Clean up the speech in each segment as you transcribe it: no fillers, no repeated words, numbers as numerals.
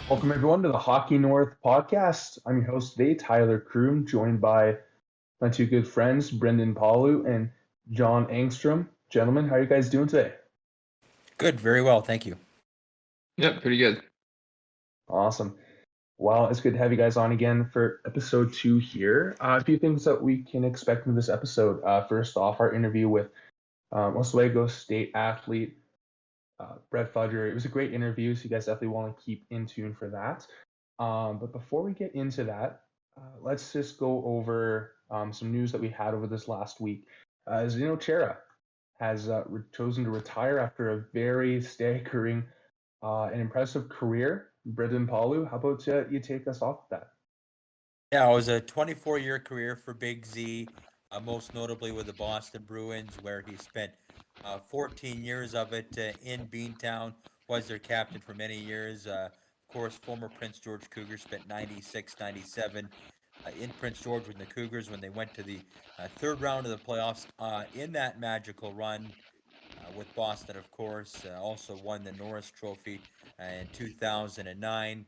Welcome everyone to the Hockey North podcast. I'm your host today, Tyler Kroom, joined by my two good friends, Brendan Palu and John Angstrom. Gentlemen, how are you guys doing today? Good, very well, thank you. Yep, pretty good. Awesome. Well, it's good to have you guys on again for episode 2 here. A few things that we can expect in this episode. First off, our interview with Oswego State athlete Brett Fudger. It was a great interview, so you guys definitely want to keep in tune for that. But before we get into that, let's just go over some news that we had over this last week. Zdeno Chara has chosen to retire after a very staggering and impressive career. Brendan Palu, how about you take us off with that? Yeah, it was a 24-year career for Big Z, most notably with the Boston Bruins, where he spent 14 years of it in Beantown, was their captain for many years. Of course, former Prince George Cougars spent 96, 97 in Prince George with the Cougars when they went to the third round of the playoffs in that magical run with Boston, of course. Also won the Norris Trophy in 2009.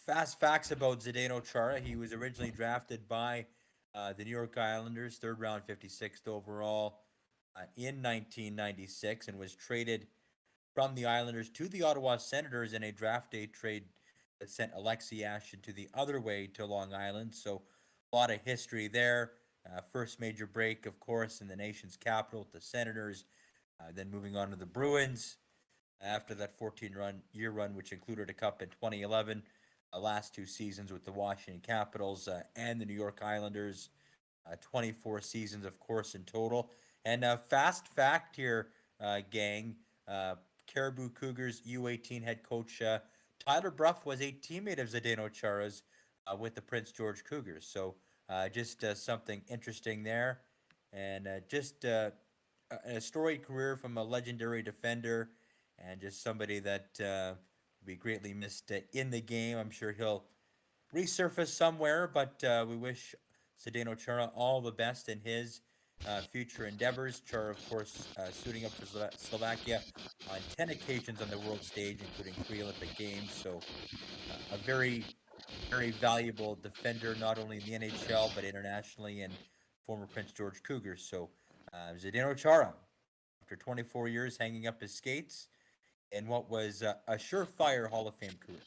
Fast facts about Zdeno Chara. He was originally drafted by the New York Islanders, third round, 56th overall in 1996, and was traded from the Islanders to the Ottawa Senators in a draft day trade that sent Alexei Ashton to the other way to Long Island. So a lot of history there. First major break, of course, in the nation's capital with the Senators, then moving on to the Bruins after that 14-year run, which included a cup in 2011, last two seasons with the Washington Capitals and the New York Islanders, 24 seasons, of course, in total. And fast fact here, gang, Caribou Cougars U18 head coach Tyler Bruff was a teammate of Zdeno Chara's with the Prince George Cougars. So just something interesting there. And just a storied career from a legendary defender and just somebody that will be greatly missed in the game. I'm sure he'll resurface somewhere, but we wish Zdeno Chara all the best in his future endeavors. Chara, of course, suiting up for Slovakia on 10 occasions on the world stage, including 3 Olympic Games. So a very, very valuable defender, not only in the NHL, but internationally, and former Prince George Cougars. So Zdeno Chara, after 24 years hanging up his skates in what was a surefire Hall of Fame career.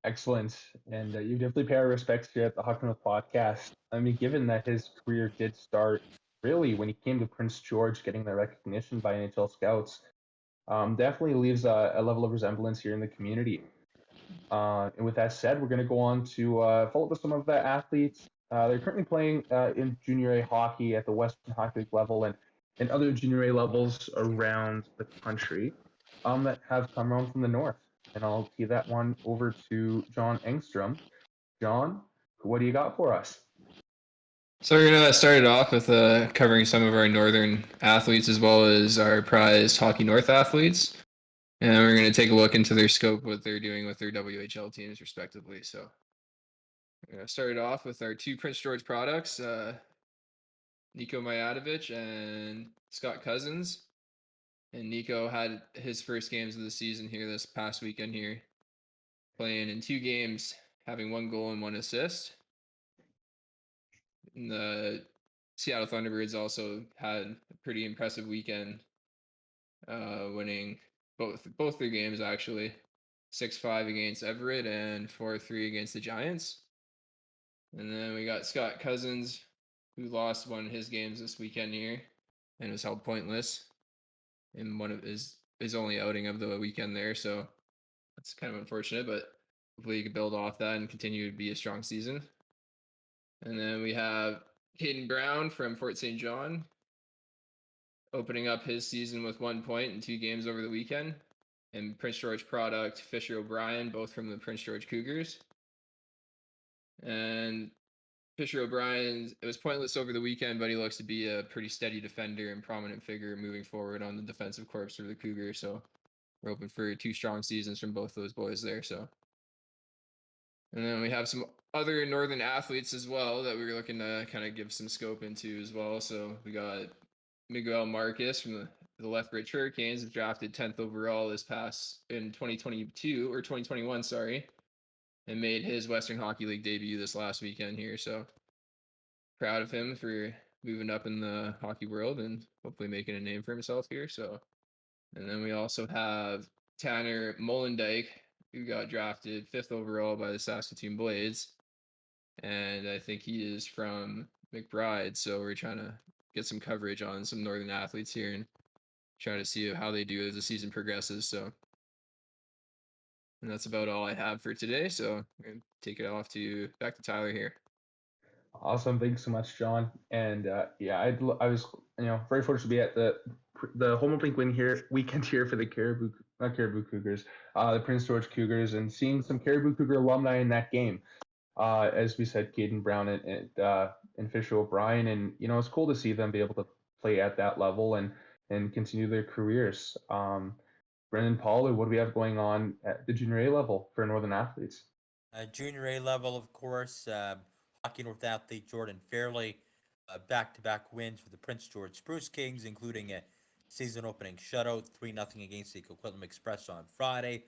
Excellent. And you definitely pay our respects here at the Hockey North podcast. I mean, given that his career did start really when he came to Prince George, getting that recognition by NHL scouts, definitely leaves a level of resemblance here in the community. And with that said, we're going to go on to follow up with some of the athletes. They're currently playing in junior A hockey at the Western Hockey League level and other junior A levels around the country that have come around from the north. And I'll give that one over to John Engstrom. John, what do you got for us? So we're going to start it off with covering some of our northern athletes as well as our prized Hockey North athletes. And we're going to take a look into their scope, what they're doing with their WHL teams respectively. So we're going to start it off with our two Prince George products, Nico Mijatovic and Scott Cousins. And Nico had his first games of the season here this past weekend here, playing in 2 games, having 1 goal and 1 assist. And the Seattle Thunderbirds also had a pretty impressive weekend, winning both their games actually, 6-5 against Everett and 4-3 against the Giants. And then we got Scott Cousins, who lost one of his games this weekend here and was held pointless in one of his only outing of the weekend there. So that's kind of unfortunate, but hopefully he can build off that and continue to be a strong season. And then we have Hayden Brown from Fort St. John, opening up his season with 1 point in 2 games over the weekend. And Prince George product, Fisher O'Brien, both from the Prince George Cougars. And Fisher O'Brien, it was pointless over the weekend, but he looks to be a pretty steady defender and prominent figure moving forward on the defensive corps for the Cougars. So we're hoping for 2 strong seasons from both those boys there. So, and then we have some other northern athletes as well that we were looking to kind of give some scope into as well. So we got Miguel Marcus from the the Lethbridge Hurricanes, drafted 10th overall in 2022 or 2021, sorry, and made his Western Hockey League debut this last weekend here. So proud of him for moving up in the hockey world and hopefully making a name for himself here. So, and then we also have Tanner Molendyke, who got drafted 5th overall by the Saskatoon Blades. And I think he is from McBride. So we're trying to get some coverage on some Northern athletes here and try to see how they do as the season progresses. So, and that's about all I have for today. So I'm going to take it back to Tyler here. Awesome. Thanks so much, John. And yeah, I was very fortunate to be at the home opening weekend here for the Caribou Cougars, the Prince George Cougars, and seeing some Caribou Cougar alumni in that game. As we said, Caden Brown and Fisher O'Brien, and it's cool to see them be able to play at that level and continue their careers. Brendan Pollard, what do we have going on at the junior A level for Northern athletes? Junior A level, of course, HockeyNorth Athlete Jordan Fairley, back-to-back wins for the Prince George Spruce Kings, including a season-opening shutout, 3-0 against the Coquitlam Express on Friday.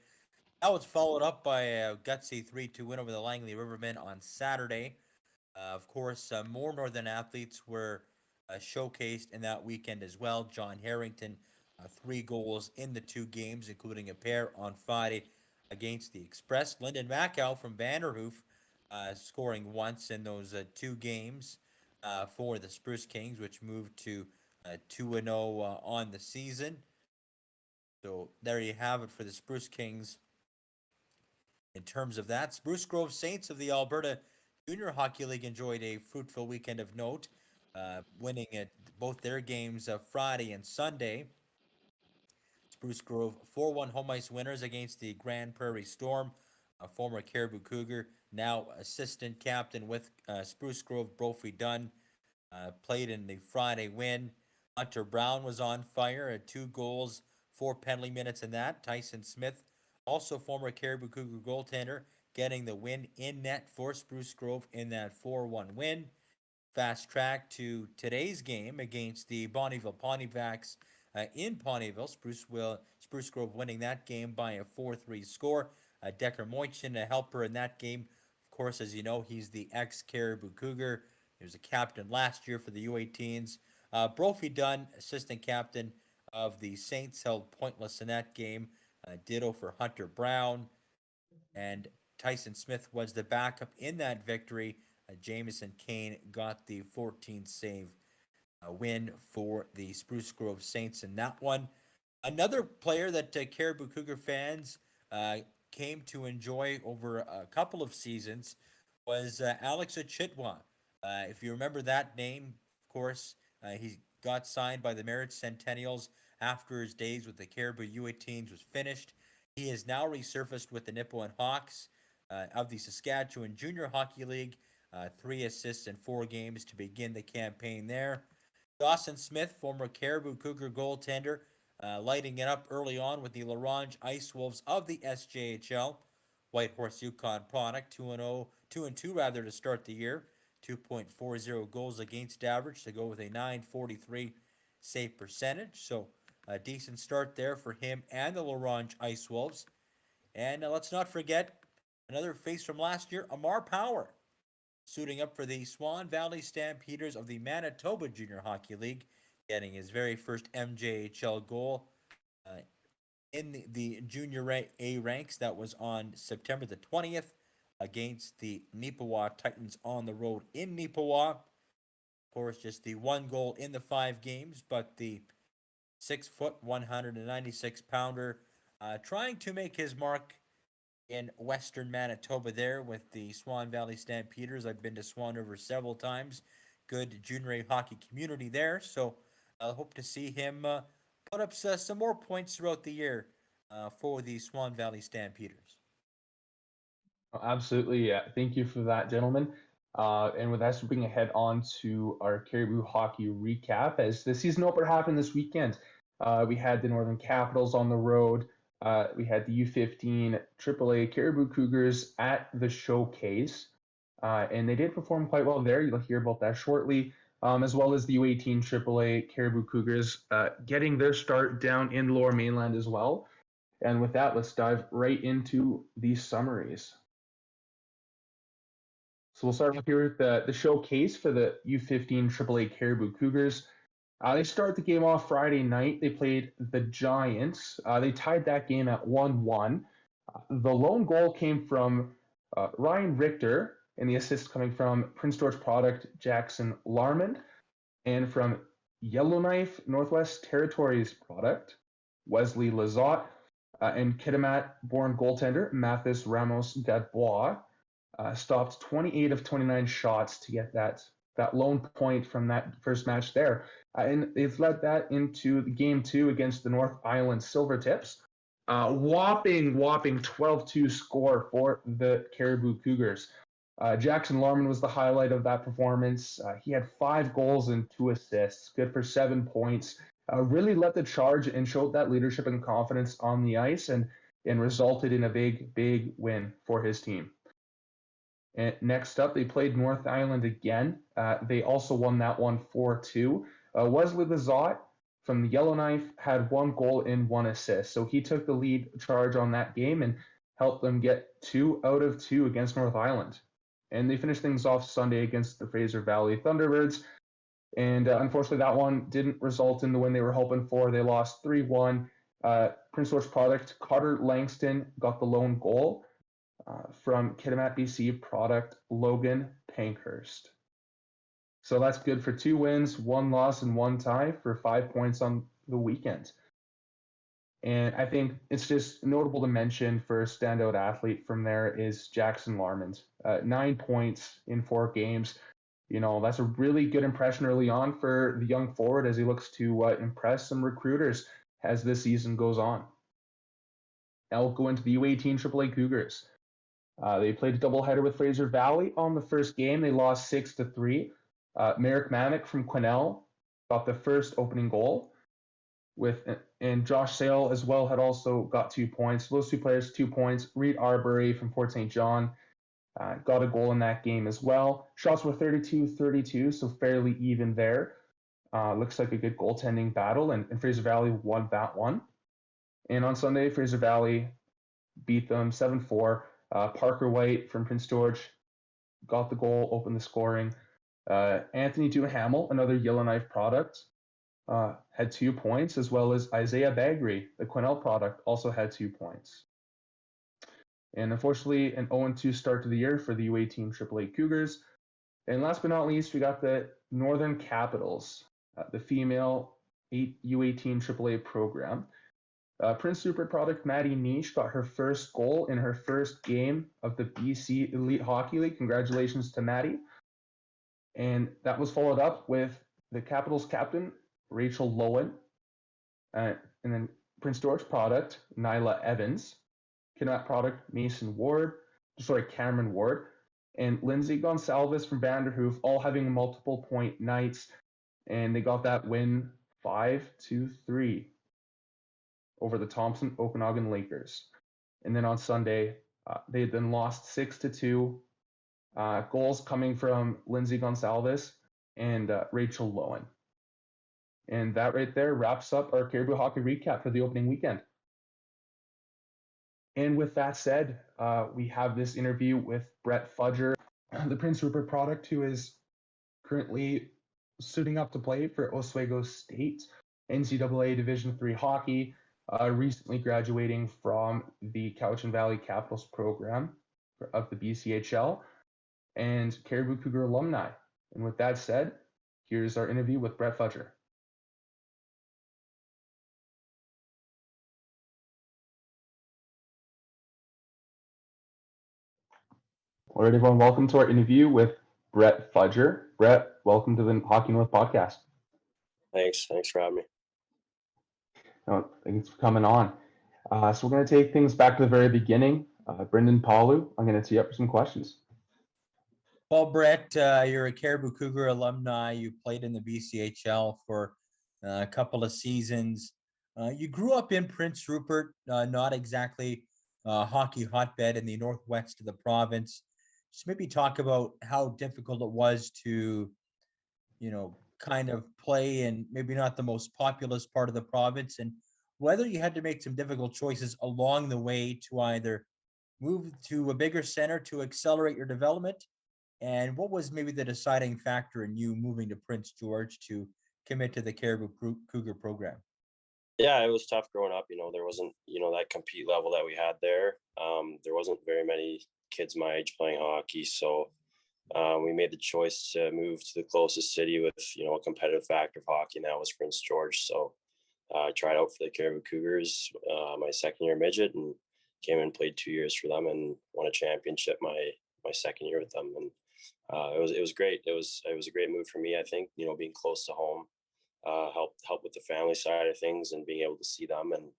That was followed up by a gutsy 3-2 win over the Langley Rivermen on Saturday. Of course, more Northern athletes were showcased in that weekend as well. John Harrington, 3 goals in the 2 games, including a pair on Friday against the Express. Lyndon Mackow from Vanderhoof scoring once in those 2 games for the Spruce Kings, which moved to 2-0 on the season. So there you have it for the Spruce Kings. In terms of that, Spruce Grove Saints of the Alberta Junior Hockey League enjoyed a fruitful weekend of note, winning at both their games Friday and Sunday. Spruce Grove 4-1 home ice winners against the Grand Prairie Storm. A former Caribou Cougar, now assistant captain with Spruce Grove, Brophy Dunn, played in the Friday win. Hunter Brown was on fire, 2 goals, 4 penalty minutes in that. Tyson Smith, also former Caribou Cougar goaltender, getting the win in net for Spruce Grove in that 4-1 win. Fast track to today's game against the Bonnyville Pontiacs in Ponyville. Spruce Grove winning that game by a 4-3 score. Decker Moinchin, a helper in that game. Of course, as you know, he's the ex-Caribou Cougar. He was a captain last year for the U18s. Brophy Dunn, assistant captain of the Saints, held pointless in that game. Ditto for Hunter Brown. And Tyson Smith was the backup in that victory. Jameson Kane got the 14th save win for the Spruce Grove Saints in that one. Another player that Caribou Cougar fans came to enjoy over a couple of seasons was Alex Achitwa. If you remember that name, of course, he got signed by the Merritt Centennials after his days with the Caribou U18s was finished. He is now resurfaced with the Nipawin Hawks of the Saskatchewan Junior Hockey League. 3 assists in 4 games to begin the campaign there. Dawson Smith, former Caribou Cougar goaltender, lighting it up early on with the LaRange Ice Wolves of the SJHL. Whitehorse Yukon product, 2-2 to start the year. 2.40 goals against average to go with a .943 save percentage. So a decent start there for him and the LaRange Ice Wolves. And let's not forget another face from last year, Amar Power, suiting up for the Swan Valley Stampeders of the Manitoba Junior Hockey League, getting his very first MJHL goal in the Junior A ranks. That was on September the 20th against the Neepawa Titans on the road in Neepawa. Of course, just the 1 goal in the 5 games, but the 6-foot, 196-pounder trying to make his mark in western Manitoba there with the Swan Valley Stampeders. I've been to Swan River several times. Good junior A hockey community there. So I hope to see him put up some more points throughout the year for the Swan Valley Stampeders. Absolutely. Yeah. Thank you for that, gentlemen. And with that, moving ahead on to our Caribou hockey recap. As the season opener happened this weekend, we had the Northern Capitals on the road. We had the U15 AAA Caribou Cougars at the Showcase, and they did perform quite well there. You'll hear about that shortly. as well as the U18 AAA Caribou Cougars getting their start down in Lower Mainland as well. And with that, let's dive right into these summaries. So we'll start off here with the showcase for the U15 AAA Caribou Cougars. They start the game off Friday night. They played the Giants. They tied that game at 1-1. The lone goal came from Ryan Richter, and the assist coming from Prince George product Jackson Larmond, and from Yellowknife Northwest Territories product Wesley Lizotte, and Kitimat-born goaltender Mathis Ramos Gadbois stopped 28 of 29 shots to get that lone point from that first match there. And they've led that into game 2 against the North Island Silvertips. Whopping 12-2 score for the Caribou Cougars. Jackson Larman was the highlight of that performance. He had 5 goals and 2 assists, good for 7 points. Really led the charge and showed that leadership and confidence on the ice, and resulted in a big win for his team. And next up, they played North Island again. They also won that one 4-2. Wesley Lizotte from the Yellowknife had 1 goal and 1 assist. So he took the lead charge on that game and helped them get 2 out of 2 against North Island. And they finished things off Sunday against the Fraser Valley Thunderbirds. And unfortunately, that one didn't result in the win they were hoping for. They lost 3-1. Prince George product Carter Langston got the lone goal from Kitimat BC product Logan Pankhurst. So that's good for 2 wins, 1 loss, and 1 tie for 5 points on the weekend. And I think it's just notable to mention for a standout athlete from there is Jackson Larmond. 9 points in 4 games. That's a really good impression early on for the young forward as he looks to impress some recruiters as this season goes on. Now we'll go into the U18 AAA Cougars. They played a doubleheader with Fraser Valley on the first game. They lost 6-3. Merrick Manick from Quesnel got the first opening goal, and Josh Sale as well had also got 2 points. Those 2 players, 2 points. Reed Arbery from Fort St. John got a goal in that game as well. Shots were 32-32, so fairly even there. Looks like a good goaltending battle, and Fraser Valley won that one. And on Sunday, Fraser Valley beat them 7-4. Parker White from Prince George got the goal, opened the scoring. Anthony Duhamel, another Yellowknife product, had 2 points, as well as Isaiah Bagri, the Quesnel product, also had 2 points. And unfortunately, an 0-2 start to the year for the U18 AAA Cougars. And last but not least, we got the Northern Capitals, the female U18 AAA program. Prince Rupert product Maddie Niche got her first goal in her first game of the BC Elite Hockey League. Congratulations to Maddie. And that was followed up with the Capitals captain, Rachel Lowen, and then Prince George product, Nyla Evans, Kitimat product, Cameron Ward, and Lindsay Gonsalves from Vanderhoof, all having multiple point nights, and they got that win 5-3 over the Thompson Okanagan Lakers. And then on Sunday, they then lost 6-2. Goals coming from Lindsay Gonsalves and Rachel Lowen. And that right there wraps up our Caribou Hockey recap for the opening weekend. And with that said, we have this interview with Brett Fudger, the Prince Rupert product, who is currently suiting up to play for Oswego State NCAA Division III hockey, recently graduating from the Cowichan Valley Capitals program of the BCHL, and Caribou Cougar alumni. And with that said, here's our interview with Brett Fudger. All right, everyone, welcome to our interview with Brett Fudger. Brett, welcome to the HockeyNorth podcast. Thanks for having me. Thanks for coming on. So we're going to take things back to the very beginning. Brendan Palu, I'm going to tee up for some questions. Well, Brett, you're a Caribou Cougar alumni. You played in the BCHL for a couple of seasons. You grew up in Prince Rupert, not exactly a hockey hotbed in the northwest of the province. Just maybe talk about how difficult it was to kind of play in maybe not the most populous part of the province, and whether you had to make some difficult choices along the way to either move to a bigger center to accelerate your development, and what was maybe the deciding factor in you moving to Prince George to commit to the Caribou Cougar program? Yeah, it was tough growing up. There wasn't, that compete level that we had there. There wasn't very many kids my age playing hockey. So we made the choice to move to the closest city with, a competitive factor of hockey, and that was Prince George. So I tried out for the Caribou Cougars my second year midget, and came and played 2 years for them and won a championship my second year with them. And it was great. It was a great move for me. I think, being close to home help with the family side of things and being able to see them. And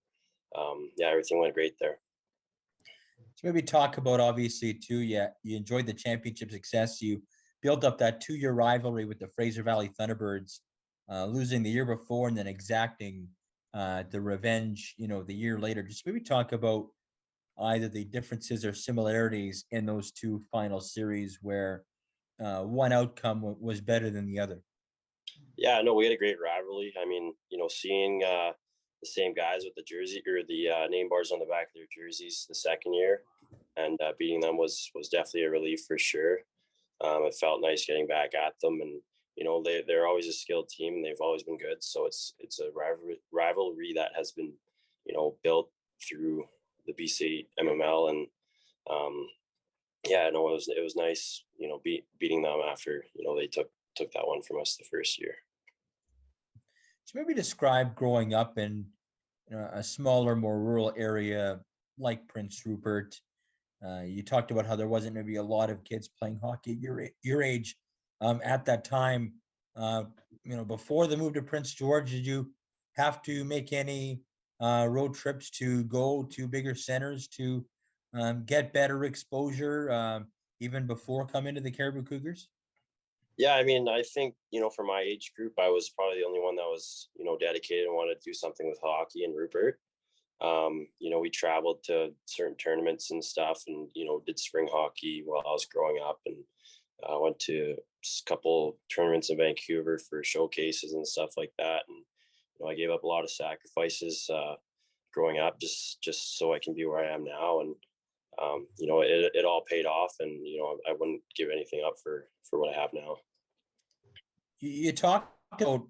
everything went great there. So maybe talk about, obviously, too, you enjoyed the championship success. You built up that 2-year rivalry with the Fraser Valley Thunderbirds, losing the year before and then exacting the revenge, the year later. Just maybe talk about either the differences or similarities in those two final series where one outcome was better than the other. Yeah, no, we had a great rivalry. I mean, seeing the same guys with the jersey or the name bars on the back of their jerseys the second year and beating them was definitely a relief for sure. It felt nice getting back at them, and they're always a skilled team and they've always been good. So it's a rivalry that has been built through the BC MML, and it was nice beating them after they took that one from us the first year. So maybe describe growing up in a smaller, more rural area like Prince Rupert. You talked about how there wasn't maybe a lot of kids playing hockey your age at that time. Before the move to Prince George, did you have to make any road trips to go to bigger centers to get better exposure even before coming to the Caribou Cougars? Yeah, I mean, I think, for my age group, I was probably the only one that was, dedicated and wanted to do something with hockey in Rupert. We traveled to certain tournaments and stuff and, did spring hockey while I was growing up, and went to a couple tournaments in Vancouver for showcases and stuff like that. And, I gave up a lot of sacrifices growing up just so I can be where I am now. And, it all paid off, and, I wouldn't give anything up for what I have now. You talked about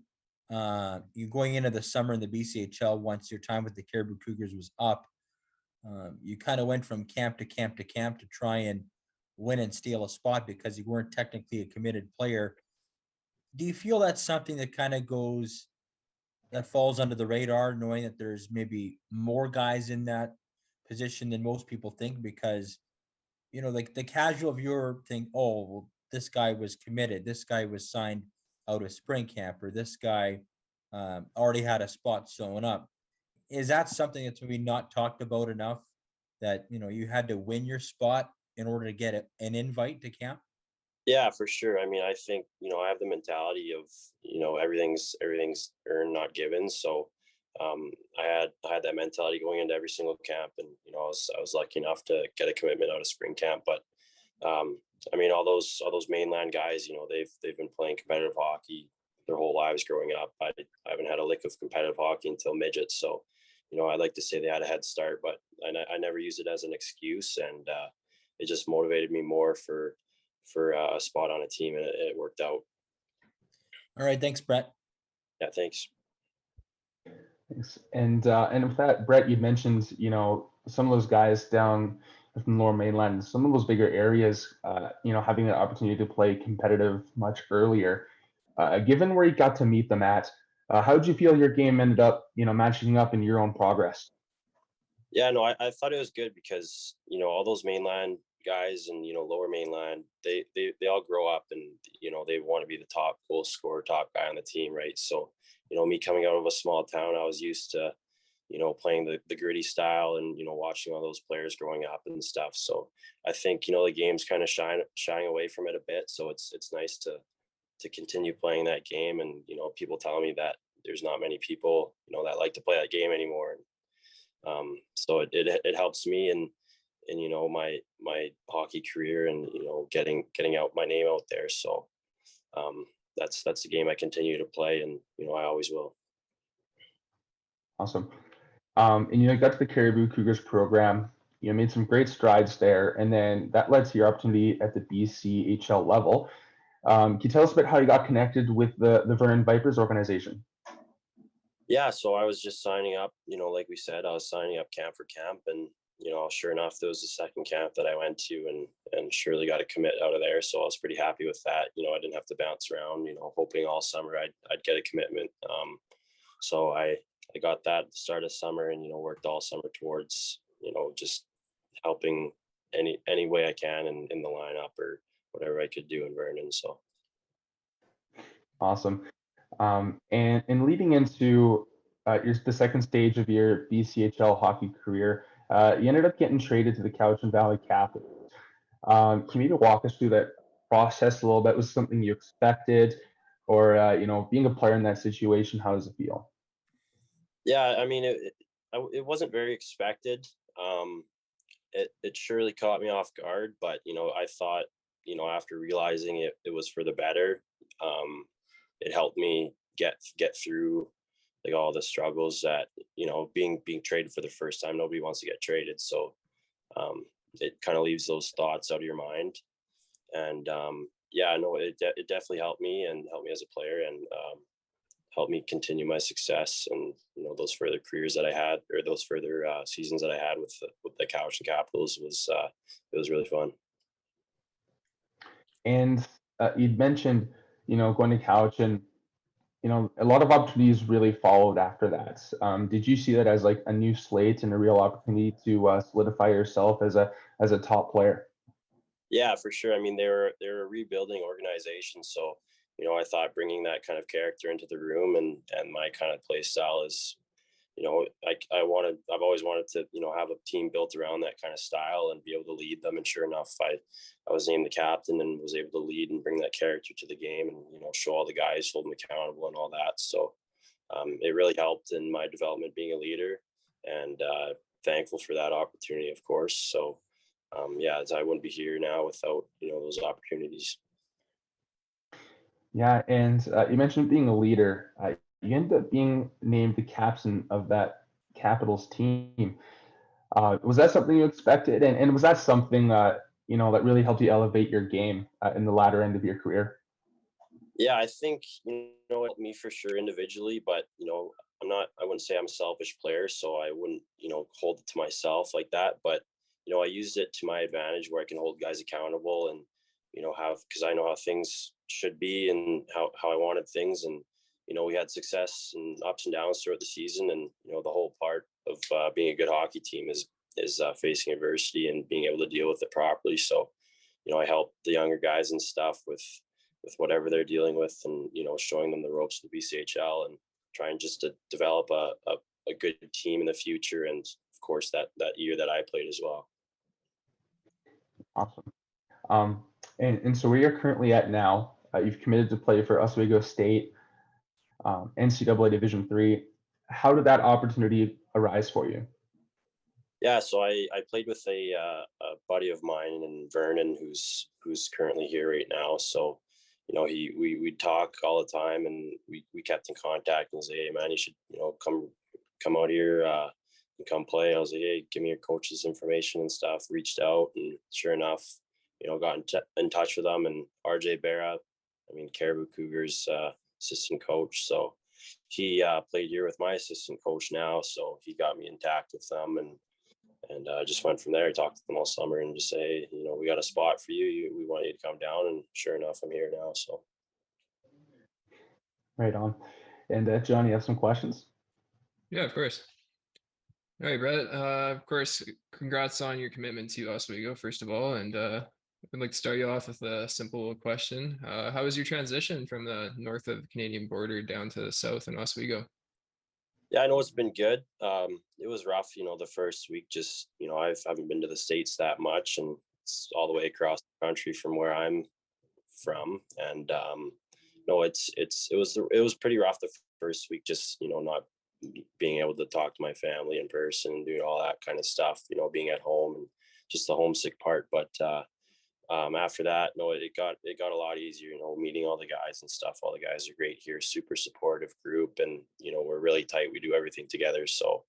you going into the summer in the BCHL once your time with the Caribou Cougars was up. You kind of went from camp to camp to camp to try and win and steal a spot because you weren't technically a committed player. Do you feel that's something that kind of falls under the radar, knowing that there's maybe more guys in that position than most people think? Because like the casual viewer think, oh, well, this guy was committed, this guy was signed out of spring camp, or this guy already had a spot showing up. Is that something that's maybe not talked about enough, that you had to win your spot in order to get an invite to camp? Yeah, for sure. I mean, I think, I have the mentality of, everything's earned, not given. So I had that mentality going into every single camp, and I was lucky enough to get a commitment out of spring camp. But I mean, all those mainland guys, they've been playing competitive hockey their whole lives growing up. I haven't had a lick of competitive hockey until midget. So, I'd like to say they had a head start, but I never used it as an excuse, and it just motivated me more for a spot on a team, and it worked out. All right, thanks, Brett. Yeah, thanks. Thanks. And with that, Brett, you mentioned some of those guys down from the Lower Mainland, some of those bigger areas, having the opportunity to play competitive much earlier. Given where you got to meet them at, how did you feel your game ended up, matching up in your own progress? Yeah, no, I thought it was good because, all those mainland guys and, Lower Mainland, they all grow up and, they want to be the top goal scorer, top guy on the team, right? So, me coming out of a small town, I was used to, playing the gritty style and, watching all those players growing up and stuff. So I think, the game's kind of shying away from it a bit. So it's nice to continue playing that game. And, people telling me that there's not many people, that like to play that game anymore. So it helps me in my hockey career and, getting out my name out there. So that's the game I continue to play, and I always will. Awesome. And you got to the Caribou Cougars program. You made some great strides there, and then that led to your opportunity at the BCHL level. Can you tell us about how you got connected with the Vernon Vipers organization? Yeah, so I was just signing up, like we said, I was signing up camp for camp, and sure enough, there was the second camp that I went to, and surely got a commit out of there. So I was pretty happy with that. I didn't have to bounce around, hoping all summer I'd get a commitment. So I got that at the start of summer, and worked all summer towards just helping any way I can in the lineup or whatever I could do in Vernon. So Awesome. And leading into the second stage of your BCHL hockey career, you ended up getting traded to the Cowichan Valley Capitals. Can you maybe walk us through that process a little bit? Was it something you expected, or being a player in that situation, how does it feel? yeah, I mean, it wasn't very expected. It surely caught me off guard, but I thought after realizing it was for the better. It helped me get through like all the struggles that being traded for the first time. Nobody wants to get traded, so it kind of leaves those thoughts out of your mind. And yeah, no, it definitely helped me and helped me as a player, and helped me continue my success and those further careers that I had, or those further seasons that I had with the Cowichan Capitals was it was really fun. And you'd mentioned, going to Cowichan, a lot of opportunities really followed after that. Did you see that as like a new slate and a real opportunity to solidify yourself as a top player? Yeah, for sure. I mean, they're a rebuilding organization, so I thought bringing that kind of character into the room and my kind of play style is, I've always wanted to have a team built around that kind of style and be able to lead them. And sure enough, I was named the captain and was able to lead and bring that character to the game, and show all the guys, hold them accountable and all that. So it really helped in my development being a leader, and thankful for that opportunity, of course. So yeah, I wouldn't be here now without those opportunities. Yeah, and you mentioned being a leader. You ended up being named the captain of that Capitals team. Was that something you expected? And was that something that really helped you elevate your game in the latter end of your career? Yeah, I think it helped me for sure individually, but I wouldn't say I'm a selfish player, so I wouldn't hold it to myself like that. But I used it to my advantage, where I can hold guys accountable and because I know how things should be and how I wanted things. And we had success and ups and downs throughout the season, and the whole part of being a good hockey team is facing adversity and being able to deal with it properly. So I help the younger guys and stuff with whatever they're dealing with, and showing them the ropes of the BCHL, and trying just to develop a good team in the future. And of course that year that I played as well. Awesome. And so where you're currently at now, you've committed to play for Oswego State, NCAA Division III. How did that opportunity arise for you? Yeah, so I played with a buddy of mine in Vernon who's currently here right now. So we'd talk all the time, and we kept in contact and say, hey man, you should come out here and come play. I was like, hey, give me your coach's information and stuff. Reached out, and sure enough, got in touch with them. And RJ Barra, Caribou Cougars assistant coach. So he played here with my assistant coach now. So he got me intact with them, and I just went from there. I talked to them all summer and just say, we got a spot for you. We want you to come down. And sure enough, I'm here now. So. Right on. And John, you have some questions? Yeah, of course. All right, Brett. Of course, congrats on your commitment to Oswego, first of all. And I'd like to start you off with a simple question. How was your transition from the north of the Canadian border down to the south in Oswego? Yeah, I know it's been good. It was rough, the first week. Just I haven't been to the States that much, and it's all the way across the country from where I'm from. And no, it was pretty rough the first week. Just not being able to talk to my family in person and doing all that kind of stuff. Being at home and just the homesick part. But after that, no, it got a lot easier, meeting all the guys and stuff. All the guys are great here, super supportive group, and we're really tight. We do everything together, so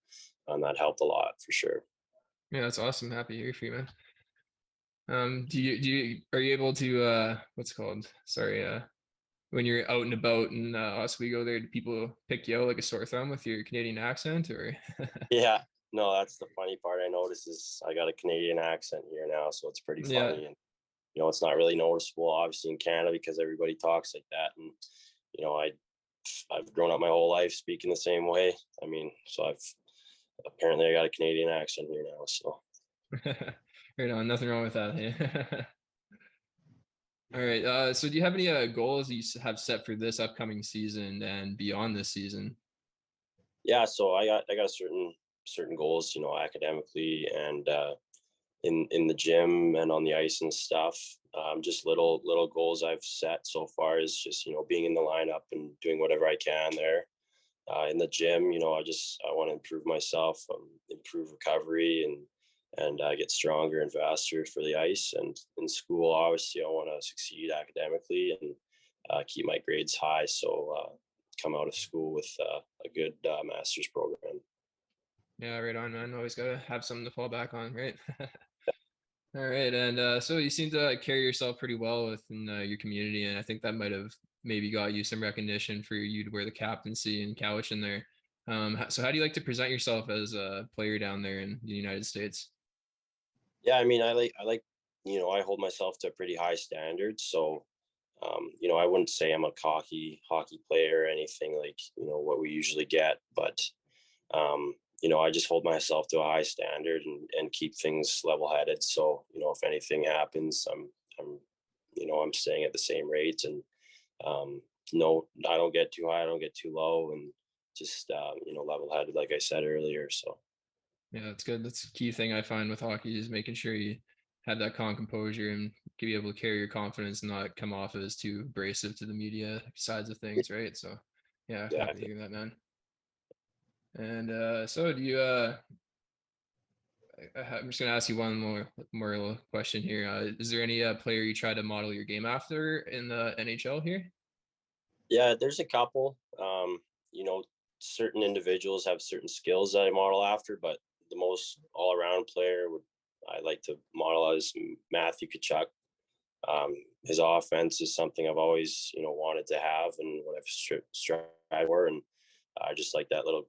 that helped a lot for sure. Yeah, that's awesome. Happy to hear for you, man. Are you able to what's it called? Sorry, when you're out and about in Oswego there, do people pick you out like a sore thumb with your Canadian accent, or? Yeah, no, that's the funny part. I notice is I got a Canadian accent here now, so it's pretty Yeah. funny. And it's not really noticeable, obviously, in Canada because everybody talks like that. And I've grown up my whole life speaking the same way. I mean, so I got a Canadian accent here now. So Right on, nothing wrong with that. Hey? All right. So do you have any goals you have set for this upcoming season and beyond this season? yeah, so I got certain goals, academically and in the gym and on the ice and stuff. Just little goals I've set so far is just being in the lineup and doing whatever I can there. In the gym, I want to improve myself, improve recovery, and get stronger and faster for the ice. And in school, obviously, I want to succeed academically and keep my grades high. So come out of school with a good master's program. Yeah, right on, man. Always gotta have something to fall back on, right? All right, and so you seem to carry yourself pretty well within your community, and I think that might have maybe got you some recognition for you to wear the captaincy and couch in there. So how do you like to present yourself as a player down there in the United States? Yeah, I mean, I like, I hold myself to a pretty high standard. So, I wouldn't say I'm a cocky hockey player or anything like, what we usually get, but, I just hold myself to a high standard and keep things level headed. So, if anything happens, I'm staying at the same rate, and, no, I don't get too high, I don't get too low, and just, level headed, like I said earlier. So. Yeah, that's good. That's a key thing I find with hockey is making sure you have that calm composure and be able to carry your confidence and not come off as too abrasive to the media sides of things, right? So yeah, Yeah, happy to hear that, man. And so do you I'm just gonna ask you one more question here. Is there any player you try to model your game after in the NHL here? Yeah, there's a couple. Certain individuals have certain skills that I model after, but the most all-around player I like to model as Matthew Tkachuk. His offense is something I've always, wanted to have and what I've strived for, and I just like that little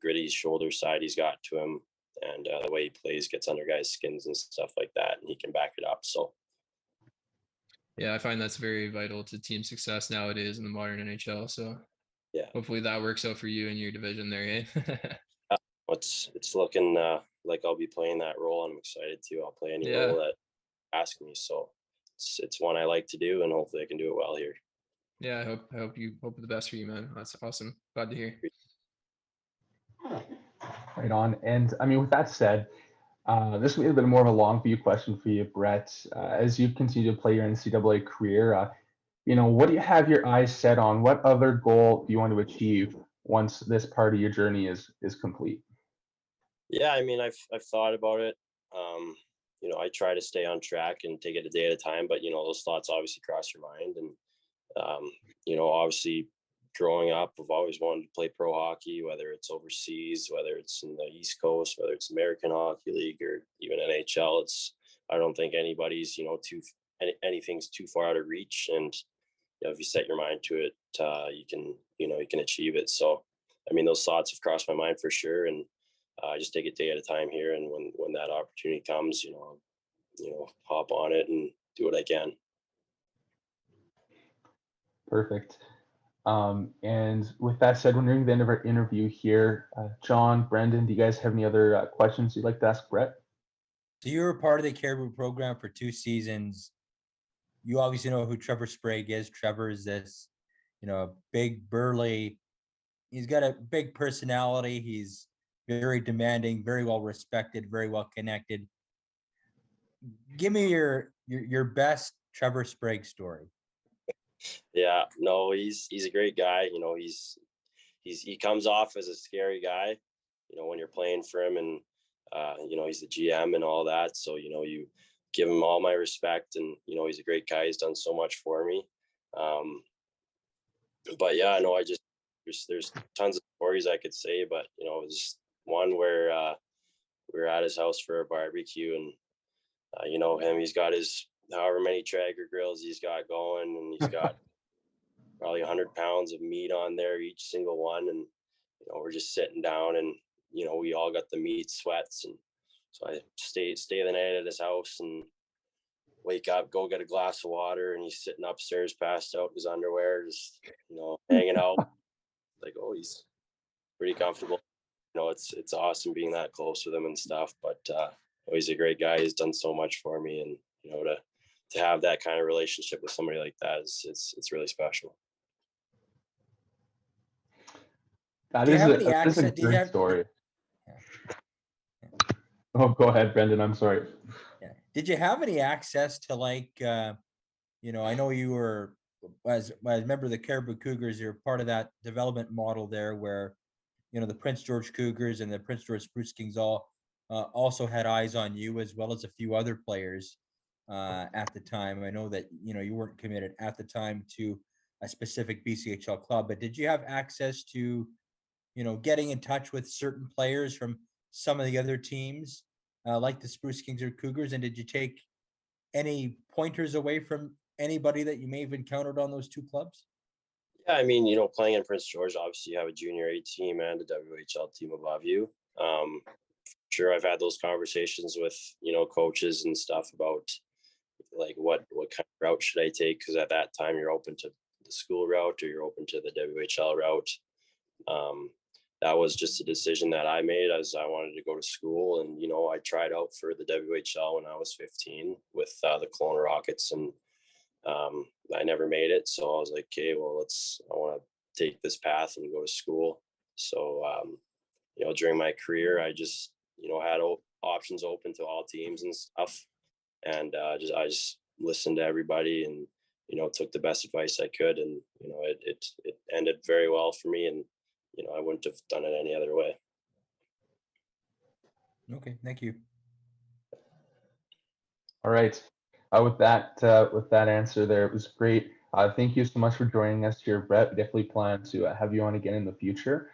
gritty shoulder side he's got to him, and the way he plays gets under guys' skins and stuff like that, and he can back it up. So. Yeah, I find that's very vital to team success nowadays in the modern NHL. So Yeah, hopefully that works out for you in your division there, eh? it's looking like I'll be playing that role, and I'm excited to. I'll play any Yeah. role that ask me. So it's one I like to do, and hopefully I can do it well here. Yeah, I hope the best for you, man. That's awesome. Glad to hear. Right on. And I mean, with that said, this will be a bit more of a long view question for you, Brett. As you continue to play your NCAA career, what do you have your eyes set on? What other goal do you want to achieve once this part of your journey is complete? Yeah, I mean, I've thought about it. I try to stay on track and take it a day at a time, but those thoughts obviously cross your mind, and obviously growing up, I've always wanted to play pro hockey, whether it's overseas, whether it's in the East Coast, whether it's American Hockey League or even NHL. I don't think anybody's, anything's too far out of reach. And, if you set your mind to it, you can achieve it. So, I mean, those thoughts have crossed my mind for sure. And I just take it day at a time here. And when that opportunity comes, hop on it and do what I can. Perfect. And with that said, we're nearing the end of our interview here. John, Brendan, do you guys have any other questions you'd like to ask Brett? So you were part of the Caribou program for 2 seasons. You obviously know who Trevor Sprague is. Trevor is this, big, burly. He's got a big personality. He's very demanding, very well respected, very well connected. Give me your best Trevor Sprague story. Yeah, no, he's a great guy. He comes off as a scary guy, when you're playing for him, and he's the GM and all that. So you give him all my respect, and he's a great guy. He's done so much for me. But yeah, no, there's tons of stories I could say, but there's one where we were at his house for a barbecue, and him, he's got his however many Traeger grills he's got going, and he's got probably 100 pounds of meat on there, each single one. And we're just sitting down, and we all got the meat sweats, and so I stay the night at his house and wake up, go get a glass of water, and he's sitting upstairs passed out in his underwear, just hanging out. Like, oh, he's pretty comfortable. It's awesome being that close with him and stuff, but he's a great guy. He's done so much for me, and to have that kind of relationship with somebody like that it's really special. That is a great story. Oh, go ahead, Brendan. I'm sorry. Yeah. Did you have any access to I know you were as a member of the Caribou Cougars, you're part of that development model there where, the Prince George Cougars and the Prince George Spruce Kings also had eyes on you, as well as a few other players at the time. I know that, you weren't committed at the time to a specific BCHL club, but did you have access to, getting in touch with certain players from some of the other teams like the Spruce Kings or Cougars? And did you take any pointers away from anybody that you may have encountered on those two clubs? Yeah, I mean, playing in Prince George, obviously you have a junior A team and a WHL team above you. Sure, I've had those conversations with, coaches and stuff about like what kind of route should I take? Because at that time you're open to the school route or you're open to the WHL route. That was just a decision that I made as I wanted to go to school. And, I tried out for the WHL when I was 15 with the Kelowna Rockets, and I never made it. So I was like, okay, well, I want to take this path and go to school. So, during my career, I just, had options open to all teams and stuff. And I just listened to everybody and, took the best advice I could. And, it ended very well for me. And, I wouldn't have done it any other way. Okay, thank you. All right. With that answer there, it was great. Thank you so much for joining us here, Brett. We definitely plan to have you on again in the future.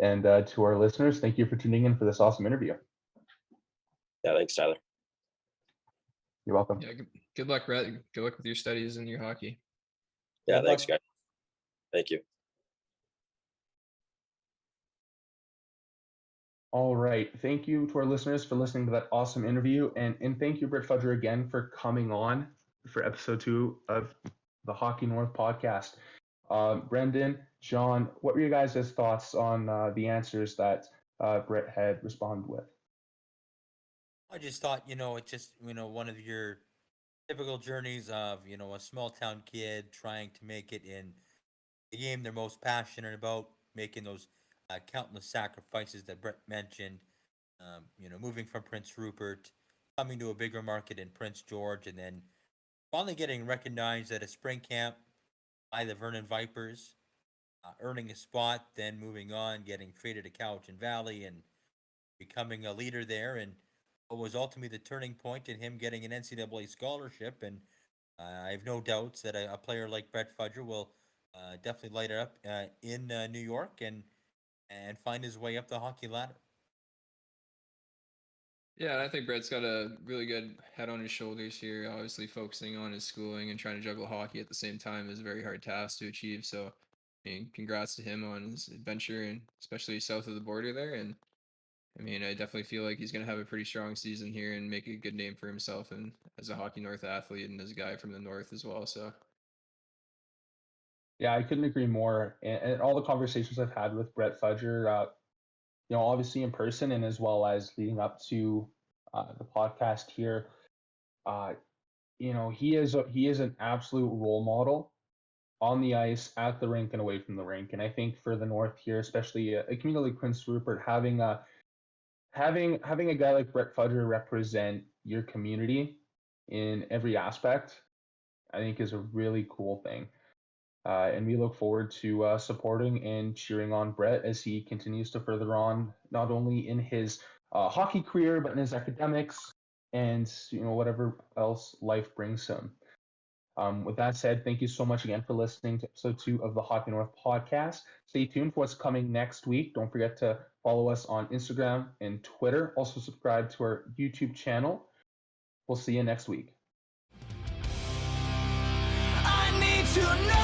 And to our listeners, thank you for tuning in for this awesome interview. Yeah, thanks, Tyler. You're welcome. Yeah, good luck, Brett. Good luck with your studies and your hockey. Yeah, Good thanks, luck. guys. Thank you. All right. Thank you to our listeners for listening to that awesome interview. And thank you, Brett Fudger, again for coming on for episode 2 of the Hockey North podcast. Brendan, John, what were your guys' thoughts on the answers that Brett had responded with? I just thought, it's just, one of your typical journeys of, a small town kid trying to make it in the game they're most passionate about, making those countless sacrifices that Brett mentioned, moving from Prince Rupert, coming to a bigger market in Prince George, and then finally getting recognized at a spring camp by the Vernon Vipers, earning a spot, then moving on, getting traded to Cowichan Valley and becoming a leader there, and what was ultimately the turning point in him getting an NCAA scholarship. And I have no doubts that a player like Brett Fudger will definitely light it up in New York and find his way up the hockey ladder. Yeah, I think Brett's got a really good head on his shoulders here. Obviously, focusing on his schooling and trying to juggle hockey at the same time is a very hard task to achieve. So, congrats to him on his adventure, and especially south of the border there. And I definitely feel like he's going to have a pretty strong season here and make a good name for himself and as a HockeyNorth athlete and as a guy from the North as well. So, Yeah, I couldn't agree more. And all the conversations I've had with Brett Fudger, obviously in person and as well as leading up to the podcast here, he is an absolute role model on the ice, at the rink, and away from the rink. And I think for the North here, especially a community like Prince Rupert, having a guy like Brett Fudger represent your community in every aspect, I think is a really cool thing. And we look forward to supporting and cheering on Brett as he continues to further on, not only in his hockey career, but in his academics, and whatever else life brings him. With that said, thank you so much again for listening to episode 2 of the Hockey North podcast. Stay tuned for what's coming next week. Don't forget to follow us on Instagram and Twitter. Also subscribe to our YouTube channel. We'll see you next week. I need to know.